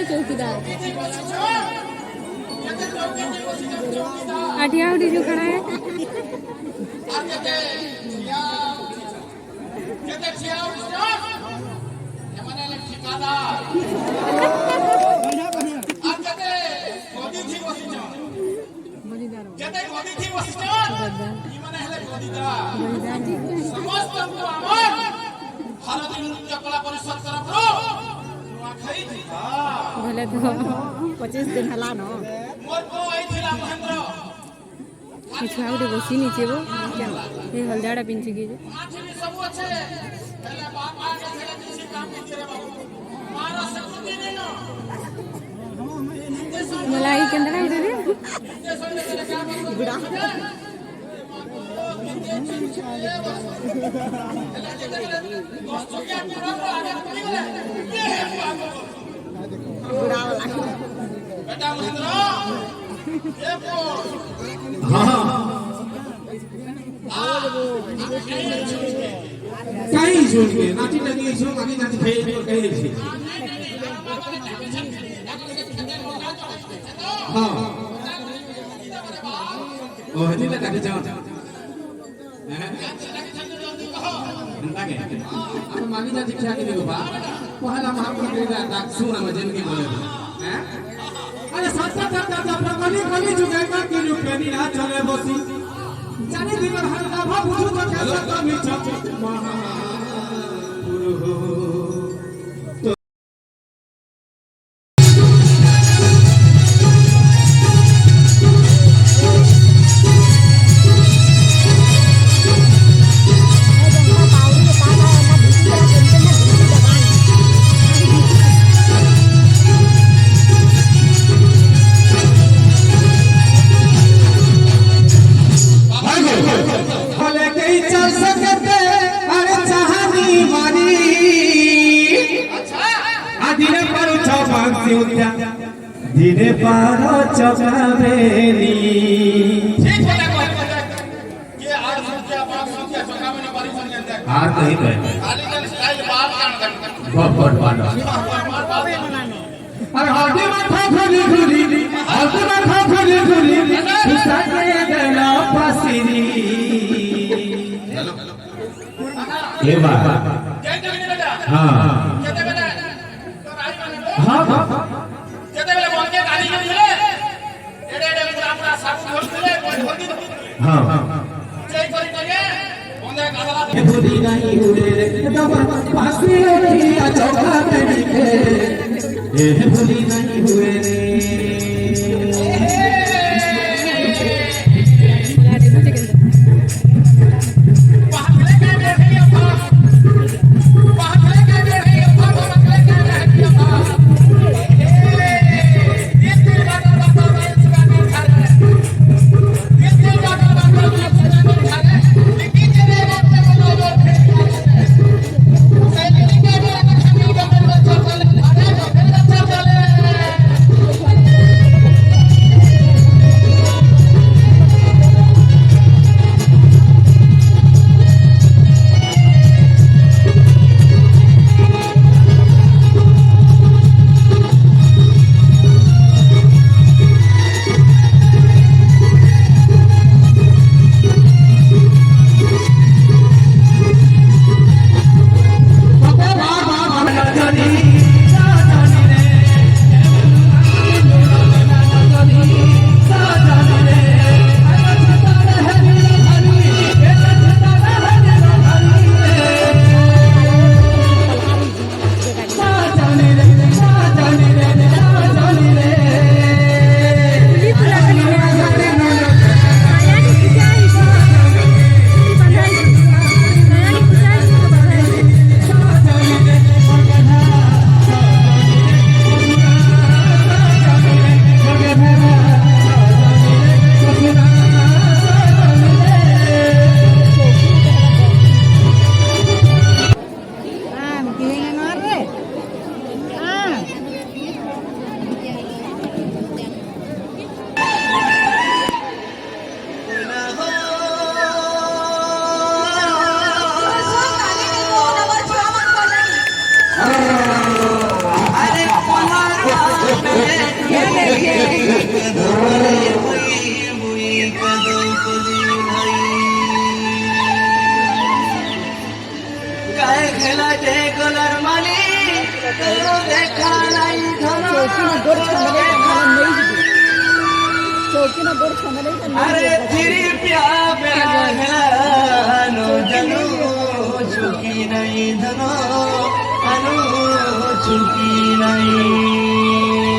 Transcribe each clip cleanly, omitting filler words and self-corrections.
चौकीदार आठिया उठी जो खड़ा है भले तो 25 दिन हला न छुआ उठे बसी नीचे वो ये हलदाड़ा पिंची की मलाई केंद्र उठे गुड़ा हाँ कहीं झूठ के नाटी लगी झूठ आगे नाटी खाई और कहीं नहीं हाँ ओ हजी लगा के जाओ लगे अब मानी जा शिक्षा के देखो बा पहला महापुरुष के दाग सुना मजन के बोले हैं अरे सत्ता सत्ता प्रगति कली जुगे का के रुपयानी ना चले बसी जाने दिन हर दफा बुझू तो कैसा कमी छप महापुरुष धीरे पारो चकावेली ये आठ संख्या पांच संख्या चकावे ने बारी संख्या अंदर हां नहीं कहे खाली का स्टाइल बात जान बहुत बात अरे हाथी माथा खोली खोली हाथी माथा खोली खोली सुसाके गला फासिरी ये बात हां हां जेतेबेले बनके गाड़ी के दिले एडे एडे पूरा पूरा साबु घोषले कोई हां जय करी करे बंदे गाला ये बुरी नहीं हुए दबा फांसी होती चौका पे लिखे ये बुरी नहीं हुए अरे तेरी प्यार नो जनो चुकी नहीं धनो अनु चुकी नहीं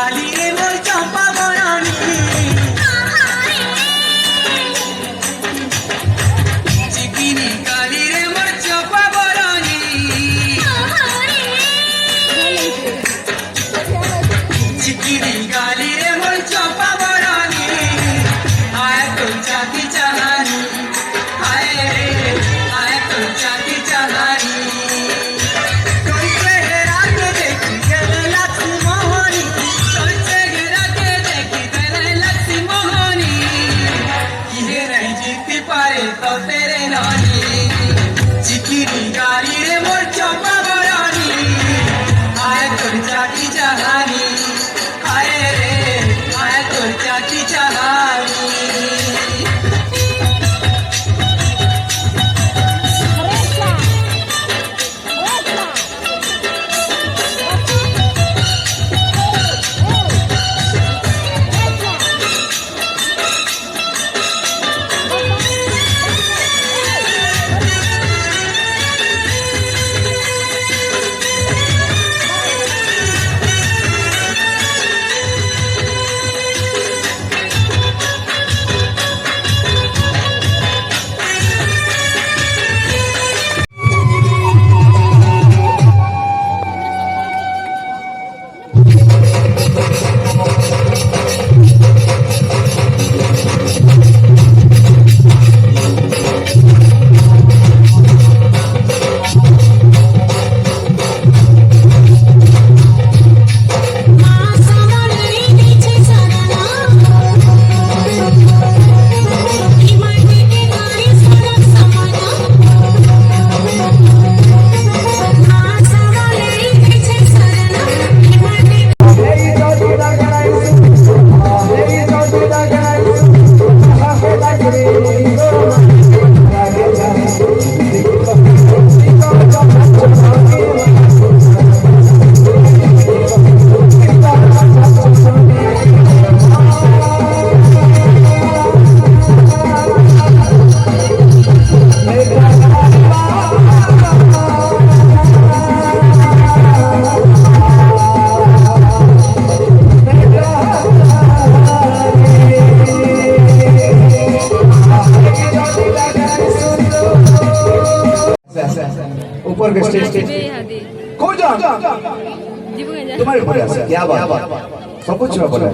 গালি রে মোর চম্পা বরণী চিকিনি গালি রে মোর চম্পা বরণী চিকিনি গালি রে মোর চম্পা বরণী আয় তো চাঁদি চাহানি আয় রে আয় তো চাঁদি চাহানি तो तेरे नानी चिकिनी गाली रे मोर चंपा बरानी आए तोर चाची चाहानी आए रे आए तोर चाची चाहानी ऊपर के स्टेज कौन जा तुम्हारे ऊपर है क्या बात सब कुछ में बोला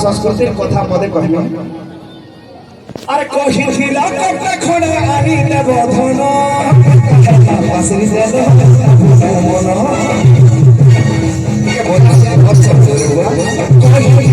संस्कृतिर कथा मदे कहबे अरे कहिला कते खणे आनी देब धन पासरी देले मन के बोला से बच्चा कहिला